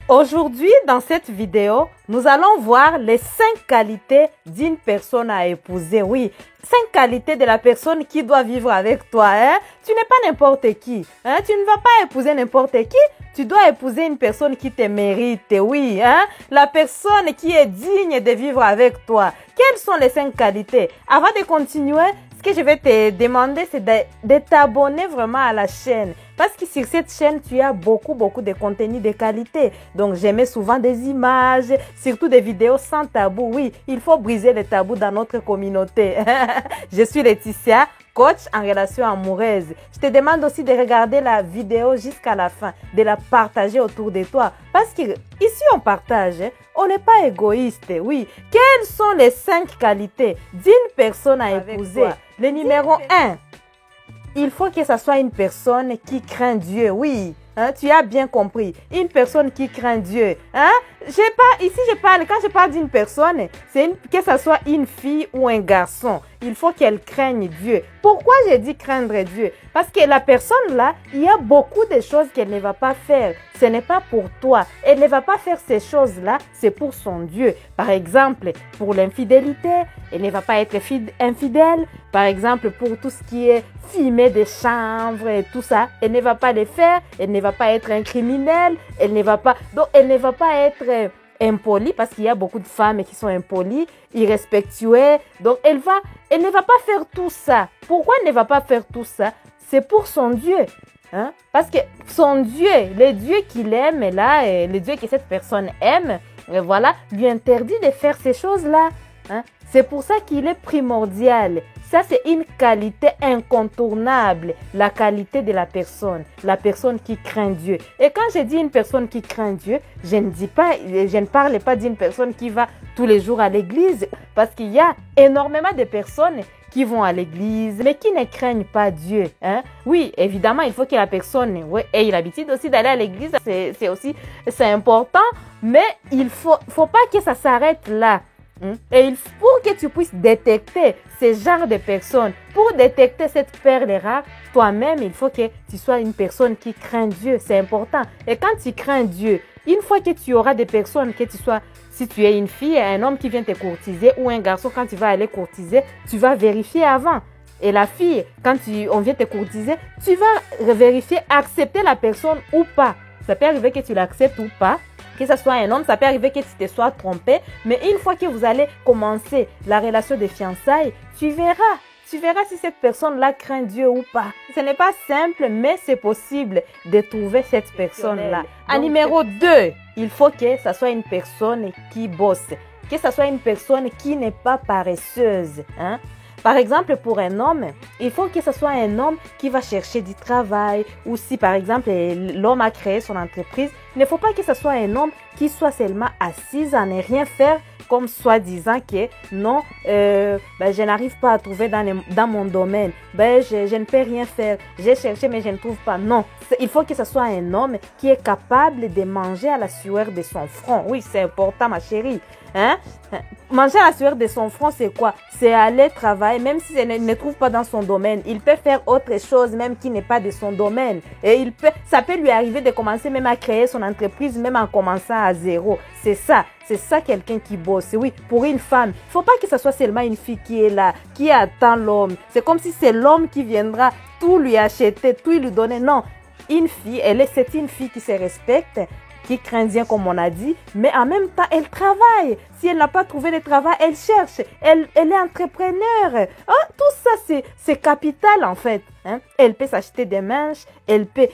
Aujourd'hui, dans cette vidéo, nous allons voir les 5 qualités d'une personne à épouser. Oui, 5 qualités de la personne qui doit vivre avec toi. Tu n'es pas n'importe qui. Tu ne vas pas épouser n'importe qui. Tu dois épouser une personne qui te mérite. Oui, la personne qui est digne de vivre avec toi. Quelles sont les 5 qualités? Avant de continuer, ce que je vais te demander, c'est de t'abonner vraiment à la chaîne. Parce que sur cette chaîne, tu as beaucoup de contenu de qualité. Donc, j'aimais souvent des images, surtout des vidéos sans tabou. Oui, il faut briser les tabous dans notre communauté. Je suis Laetitia, coach en relation amoureuse. Je te demande aussi de regarder la vidéo jusqu'à la fin, de la partager autour de toi. Parce que ici, on partage. On n'est pas égoïste, oui. Quelles sont les 5 qualités d'une personne à épouser? Le numéro 1. Il faut que ce soit une personne qui craint Dieu, oui. Tu as bien compris. Une personne qui craint Dieu. Ici, quand je parle d'une personne, c'est que ce soit une fille ou un garçon. Il faut qu'elle craigne Dieu. Pourquoi j'ai dit craindre Dieu? Parce que la personne là, il y a beaucoup de choses qu'elle ne va pas faire. Ce n'est pas pour toi. Elle ne va pas faire ces choses-là, c'est pour son Dieu. Par exemple, pour l'infidélité, elle ne va pas être infidèle. Par exemple, pour tout ce qui est fumer des chanvres et tout ça, elle ne va pas le faire. Elle ne va pas être un criminel. Elle ne va pas être impolie, parce qu'il y a beaucoup de femmes qui sont impolies, irrespectueuses. Donc, elle ne va pas faire tout ça. Pourquoi elle ne va pas faire tout ça? C'est pour son Dieu. Parce que son Dieu, le Dieu qu'il aime, là, le Dieu que cette personne aime, voilà, lui interdit de faire ces choses-là. C'est pour ça qu'il est primordial. Ça, c'est une qualité incontournable, la qualité de la personne qui craint Dieu. Et quand je dis une personne qui craint Dieu, je ne parle pas d'une personne qui va tous les jours à l'église, parce qu'il y a énormément de personnes qui vont à l'église, mais qui ne craignent pas Dieu. Oui, évidemment, il faut que la personne ait l'habitude aussi d'aller à l'église, c'est important, mais il faut pas que ça s'arrête là. Et pour que tu puisses détecter ce genre de personnes, pour détecter cette perle rare, toi-même, il faut que tu sois une personne qui craint Dieu. C'est important. Et quand tu crains Dieu, une fois que tu auras des personnes, si tu es une fille, un homme qui vient te courtiser, ou un garçon, quand tu vas aller courtiser, tu vas vérifier avant. Et la fille, quand on vient te courtiser, tu vas vérifier, accepter la personne ou pas. Ça peut arriver que tu l'acceptes ou pas. Que ce soit un homme, ça peut arriver que tu te sois trompé. Mais une fois que vous allez commencer la relation de fiançailles, tu verras si cette personne-là craint Dieu ou pas. Ce n'est pas simple, mais c'est possible de trouver cette personne-là. En numéro 2, il faut que ce soit une personne qui bosse. Que ce soit une personne qui n'est pas paresseuse. Par exemple, pour un homme, il faut que ce soit un homme qui va chercher du travail. Ou si, par exemple, l'homme a créé son entreprise, il ne faut pas que ce soit un homme qui soit seulement assis à ne rien faire, comme soi-disant que non, je n'arrive pas à trouver dans mon domaine. Je ne peux rien faire. J'ai cherché, mais je ne trouve pas. Non, il faut que ce soit un homme qui est capable de manger à la sueur de son front. Oui, c'est important, ma chérie. Manger à la sueur de son front, c'est quoi? C'est aller travailler, même si ne trouve pas dans son domaine. Il peut faire autre chose, même qui n'est pas de son domaine. Et ça peut lui arriver de commencer même à créer son entreprise, même en commençant à zéro. C'est ça quelqu'un qui bosse. Oui, pour une femme, il ne faut pas que ce soit seulement une fille qui est là, qui attend l'homme. C'est comme si c'est l'homme qui viendra tout lui acheter, tout lui donner. Non, une fille, c'est une fille qui se respecte, qui craint Dieu, comme on a dit, mais en même temps, elle travaille. Si elle n'a pas trouvé de travail, elle cherche. Elle est entrepreneur. Tout ça, c'est capital, en fait. Elle peut s'acheter des manches. Elle peut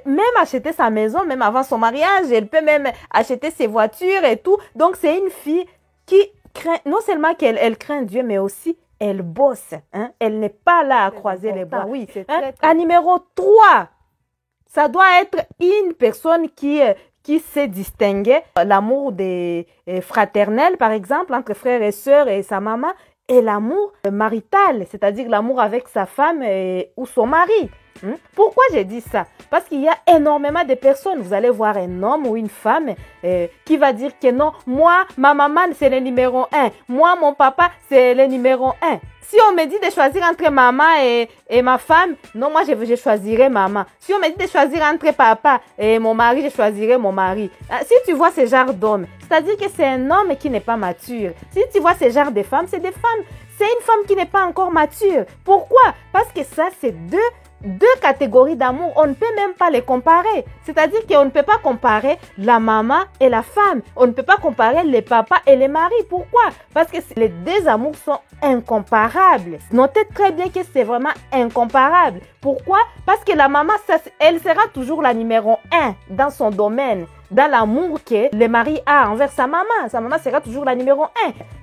même acheter sa maison, même avant son mariage. Elle peut même acheter ses voitures et tout. Donc, c'est une fille qui craint, non seulement qu'elle craint Dieu, mais aussi elle bosse. Elle n'est pas là à croiser les bras. Oui, à numéro 3, ça doit être une personne qui sait distinguer l'amour fraternel, par exemple, entre frères et sœurs et sa maman, et l'amour marital, c'est-à-dire l'amour avec sa femme ou son mari. Pourquoi j'ai dit ça? Parce qu'il y a énormément de personnes. Vous allez voir un homme ou une femme qui va dire que non, moi, ma maman, c'est le numéro 1. Moi, mon papa, c'est le numéro 1. Si on me dit de choisir entre maman et ma femme, non, moi, je choisirai maman. Si on me dit de choisir entre papa et mon mari, je choisirai mon mari. Si tu vois ce genre d'homme, c'est-à-dire que c'est un homme qui n'est pas mature. Si tu vois ce genre de femmes, c'est des femmes. C'est une femme qui n'est pas encore mature. Pourquoi? Parce que ça, c'est deux catégories d'amour, on ne peut même pas les comparer. C'est-à-dire qu'on ne peut pas comparer la maman et la femme. On ne peut pas comparer les papas et les maris. Pourquoi? Parce que les deux amours sont incomparables. Notez très bien que c'est vraiment incomparable. Pourquoi? Parce que la maman, elle sera toujours la numéro 1 dans son domaine, dans l'amour que le mari a envers sa maman. Sa maman sera toujours la numéro 1.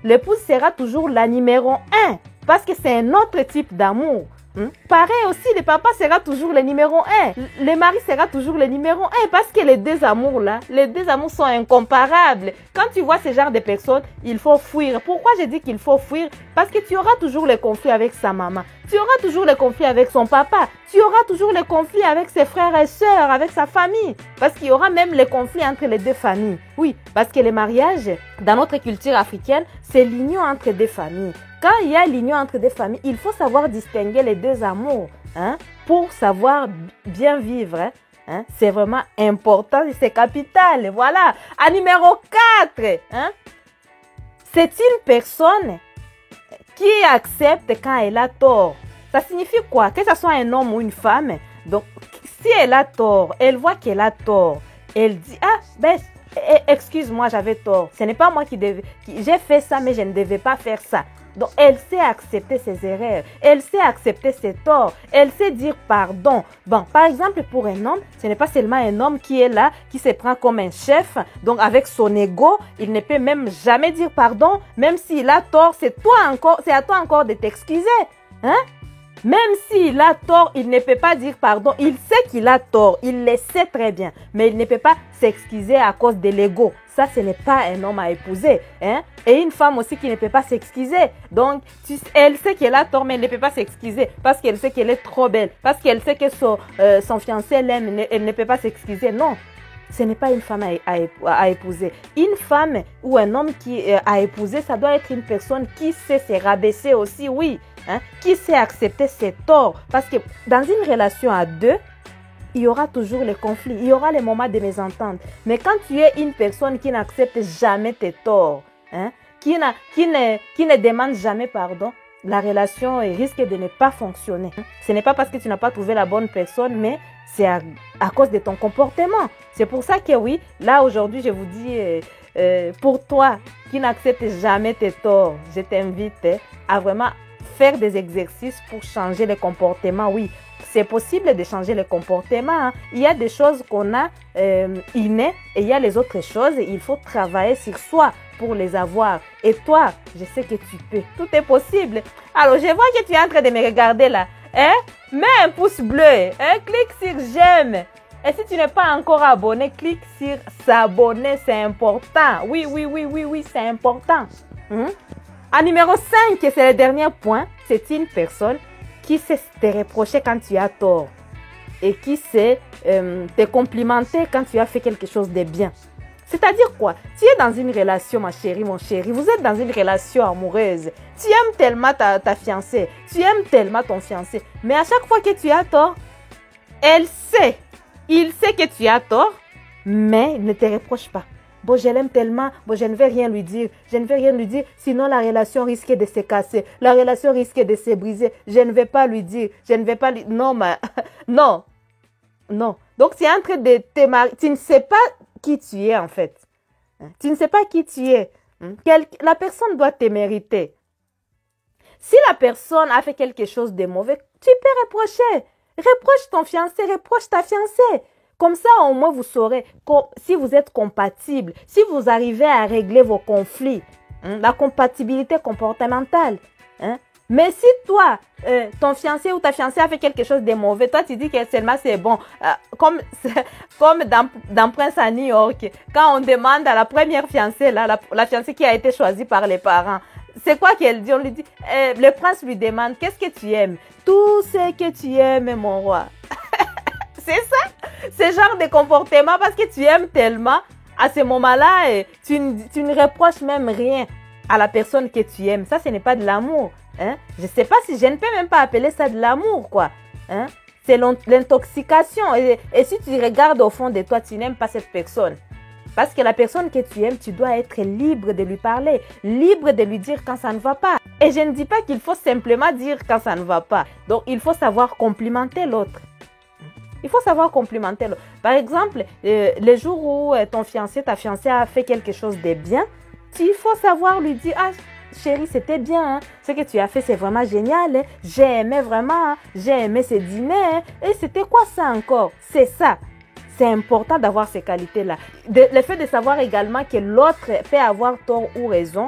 L'épouse sera toujours la numéro 1 parce que c'est un autre type d'amour. Pareil aussi, le papa sera toujours le numéro 1. Le mari sera toujours le numéro 1 parce que les deux amours là, les deux amours sont incomparables. Quand tu vois ce genre de personnes, il faut fuir. Pourquoi je dis qu'il faut fuir? Parce que tu auras toujours les conflits avec sa maman. Tu auras toujours les conflits avec son papa. Tu auras toujours les conflits avec ses frères et sœurs, avec sa famille. Parce qu'il y aura même les conflits entre les deux familles. Oui, parce que le mariage, dans notre culture africaine, c'est l'union entre deux familles. Quand il y a l'union entre deux familles, il faut savoir distinguer les deux amours pour savoir bien vivre. C'est vraiment important et c'est capital. Voilà. À numéro 4, c'est une personne qui accepte quand elle a tort. Ça signifie quoi? Que ce soit un homme ou une femme. Donc, si elle a tort, elle voit qu'elle a tort. Elle dit, excuse-moi, j'avais tort. Ce n'est pas moi j'ai fait ça, mais je ne devais pas faire ça. Donc, elle sait accepter ses erreurs. Elle sait accepter ses torts. Elle sait dire pardon. Bon, par exemple, pour un homme, ce n'est pas seulement un homme qui est là, qui se prend comme un chef. Donc, avec son ego, il ne peut même jamais dire pardon. Même s'il a tort, c'est à toi encore de t'excuser. Même s'il a tort, il ne peut pas dire pardon. Il sait qu'il a tort. Il le sait très bien. Mais il ne peut pas s'excuser à cause de l'ego. Ça, ce n'est pas un homme à épouser. Et une femme aussi qui ne peut pas s'excuser. Donc, elle sait qu'elle a tort, mais elle ne peut pas s'excuser. Parce qu'elle sait qu'elle est trop belle. Parce qu'elle sait que son fiancé l'aime. Elle ne peut pas s'excuser. Non. Ce n'est pas une femme à épouser. Une femme ou un homme à épouser, ça doit être une personne qui sait se rabaisser aussi, oui. Qui sait accepter ses torts. Parce que dans une relation à deux, il y aura toujours les conflits, il y aura les moments de mésentente. Mais quand tu es une personne qui n'accepte jamais tes torts, qui ne demande jamais pardon, la relation risque de ne pas fonctionner. Ce n'est pas parce que tu n'as pas trouvé la bonne personne, mais c'est à cause de ton comportement. C'est pour ça que oui, là aujourd'hui, je vous dis, pour toi qui n'accepte jamais tes torts, je t'invite à vraiment faire des exercices pour changer les comportements. Oui, c'est possible de changer les comportements. Il y a des choses qu'on a innées et il y a les autres choses. Il faut travailler sur soi pour les avoir. Et toi, je sais que tu peux. Tout est possible. Alors, je vois que tu es en train de me regarder là. Mets un pouce bleu. Clique sur j'aime. Et si tu n'es pas encore abonné, clique sur s'abonner. C'est important. Oui, c'est important. À numéro 5, c'est le dernier point. C'est une personne qui sait te reprocher quand tu as tort et qui sait te complimenter quand tu as fait quelque chose de bien. C'est-à-dire quoi? Tu es dans une relation, ma chérie, mon chéri. Vous êtes dans une relation amoureuse. Tu aimes tellement ta fiancée. Tu aimes tellement ton fiancé. Mais à chaque fois que tu as tort, il sait que tu as tort, mais il ne te reproche pas. Bon, je l'aime tellement, bon, je ne vais rien lui dire. Je ne vais rien lui dire, sinon la relation risque de se casser. La relation risque de se briser. Je ne vais pas lui dire. Je ne vais pas lui... Non, mais... Non. Donc, tu es en train de te marier. Tu ne sais pas qui tu es, en fait. Tu ne sais pas qui tu es. La personne doit te mériter. Si la personne a fait quelque chose de mauvais, tu peux reprocher. Reproche ton fiancé, reproche ta fiancée. Comme ça, au moins, vous saurez si vous êtes compatibles, si vous arrivez à régler vos conflits, la compatibilité comportementale. Mais si toi, ton fiancé ou ta fiancée a fait quelque chose de mauvais, toi, tu dis que seulement c'est bon. Comme dans Prince à New York, quand on demande à la première fiancée, là, la fiancée qui a été choisie par les parents, c'est quoi qu'elle dit? On lui dit, le prince lui demande, qu'est-ce que tu aimes? Tout ce que tu aimes, mon roi. C'est ça, ce genre de comportement parce que tu aimes tellement. À ce moment-là, tu ne reproches même rien à la personne que tu aimes. Ça, ce n'est pas de l'amour. Hein? Je ne sais pas si je ne peux même pas appeler ça de l'amour, quoi. Hein? C'est l'intoxication. Et si tu regardes au fond de toi, tu n'aimes pas cette personne. Parce que la personne que tu aimes, tu dois être libre de lui parler, libre de lui dire quand ça ne va pas. Et je ne dis pas qu'il faut simplement dire quand ça ne va pas. Donc, il faut savoir complimenter l'autre. Il faut savoir complimenter l'autre. Par exemple, le jour où ton fiancé, ta fiancée a fait quelque chose de bien, il faut savoir lui dire, ah, chérie, c'était bien, hein. Ce que tu as fait, c'est vraiment génial, hein. J'ai aimé vraiment, hein. J'ai aimé ce dîner, hein. Et c'était quoi ça encore? C'est ça. C'est important d'avoir ces qualités-là. Le fait de savoir également que l'autre peut avoir tort ou raison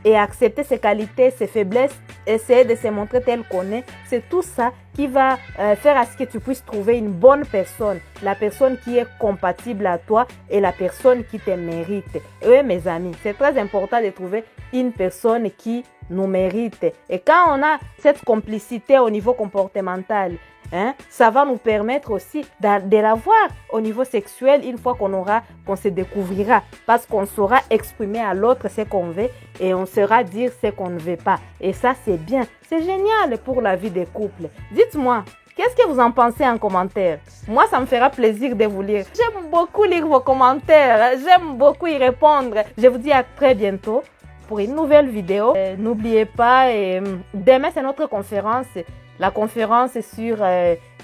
et accepter ses qualités, ses faiblesses, essayer de se montrer tel qu'on est, c'est tout ça qui va faire à ce que tu puisses trouver une bonne personne, la personne qui est compatible à toi et la personne qui te mérite. Oui, mes amis, c'est très important de trouver une personne qui nous mérite. Et quand on a cette complicité au niveau comportemental, hein, ça va nous permettre aussi de l'avoir au niveau sexuel une fois qu'on se découvrira. Parce qu'on saura exprimer à l'autre ce qu'on veut et on saura dire ce qu'on ne veut pas. Et ça, c'est bien. C'est génial pour la vie des couples. Dites-moi, qu'est-ce que vous en pensez en commentaire? Moi, ça me fera plaisir de vous lire. J'aime beaucoup lire vos commentaires. J'aime beaucoup y répondre. Je vous dis à très bientôt pour une nouvelle vidéo. N'oubliez pas, demain, c'est notre conférence. La conférence sur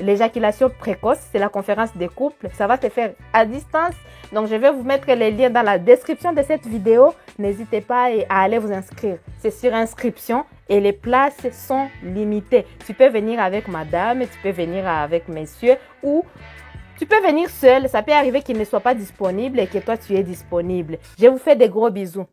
l'éjaculation précoce, c'est la conférence des couples. Ça va se faire à distance. Donc, je vais vous mettre les liens dans la description de cette vidéo. N'hésitez pas à aller vous inscrire. C'est sur inscription et les places sont limitées. Tu peux venir avec madame, tu peux venir avec messieurs ou tu peux venir seul. Ça peut arriver qu'il ne soit pas disponible et que toi, tu es disponible. Je vous fais des gros bisous.